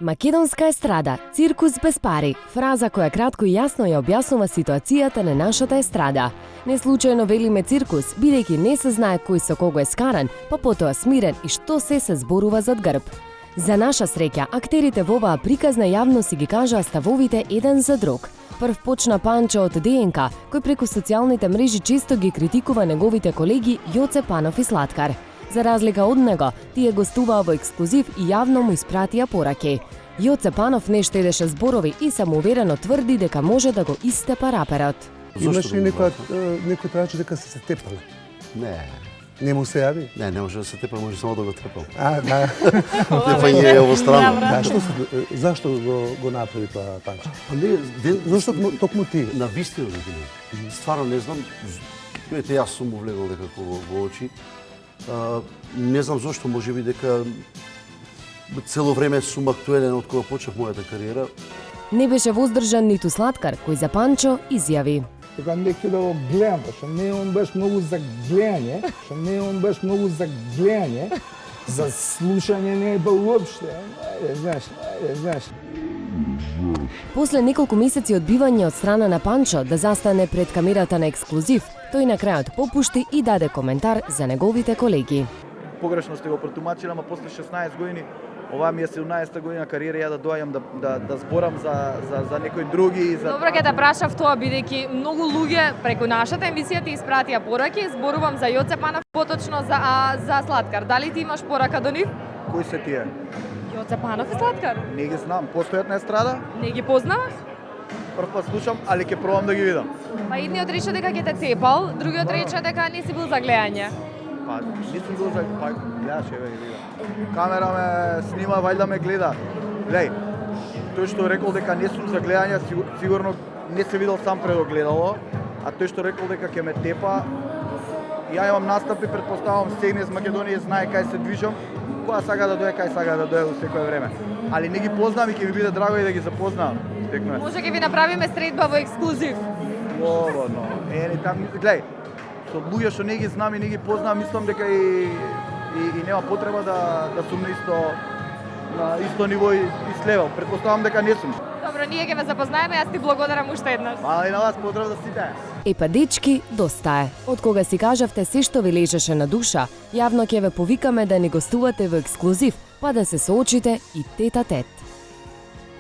Македонска естрада, циркус без пари, фраза која кратко и јасно ја објаснува ситуацијата на нашата естрада. Не случајно велиме циркус, бидејќи не се знае кој со кого е скаран, па потоа смирен и што се зборува зад грб. За наша среќа, актерите во оваа приказна јавно си ги кажаа ставовите еден за друг. Прв почна Панчо од ДНК, кој преку социјалните мрежи често ги критикува неговите колеги Јоце Панов и Слаткар. За разлика од него, тие гостуваа во ексклузив и јавно му испратија пораки. Јоце Панов не штедеше зборови и самоуверено тврди дека може да го истепа раперот. Имаш ли некој траче дека се тепале? Не. Не му се јави? Не може да се тепа, може само да го трепам. Да. Тепање е овостранно. Да, зашто го направи тоа Панчо? Не, Зошто токму ти? На вистина да стварно не знам. Ете, јас сум му влегол дека во очи. Не знам зошто, можеби дека цело време сум актуелен од кога почнав мојата кариера. Не беше воздржан ниту Слаткар, кој за Панчо изјави: Дека некој да го гледам, што не он баш многу за гледање, за слушање не е ба уопште. Знаеш. После неколку месеци одбивање од страна на Панчо да застане пред камерата на ексклузив, тој на крајот попушти и даде коментар за неговите колеги. Погрешно сте го протумачили, ама после 16 години, оваа ми е 17-та година кариера, ја да доаѓам да зборам за некои други. Добро ќе те прашав тоа, бидејќи многу луѓе преку нашата емисија ти испратија пораки, зборувам за Јоце Панов, поточно за Слаткар. Дали ти имаш порака до нив? Кои се тие? Јоце Панов и Слаткар. Не ги знам, постојат на естрада? Не ги познаваш? Прв пат слушам, али ќе пробам да ги видам. Па едниот рече дека ќе те тепал, другиот рече дека не си бил за гледање. Па, нисум бил за... Па, ја ќе ве видам. Камера ме снима, вајда ме гледа. Леј, тој што рекол дека не сум за гледање, сигурно не се видел сам пред огледало, а тој што рекол дека ќе ме тепа, ја имам настапи, предпоставам сегне из Македонија, знае кај се движам, која сака да дојде, кај сака да дојде во секое време. Али не ги познам и ќе ми биде драго и да ги запознам. Може ќе ви направиме средба во ексклузив. Слободно. Там, гледај, со луѓе што не ги знам и не ги познам, мислам дека и нема потреба да сум на исто ниво и слевел. Предпоставам дека не сум. Добро, ние ќе ве запознаеме, јас ти благодарам уште еднаш. Мала и на вас поздрав да сите. Епа дечки, доста е. Од кога си кажавте се што ви лежеше на душа, јавно ќе ве повикаме да ни гостувате во ексклузив, па да се соочите и тет-а-тет.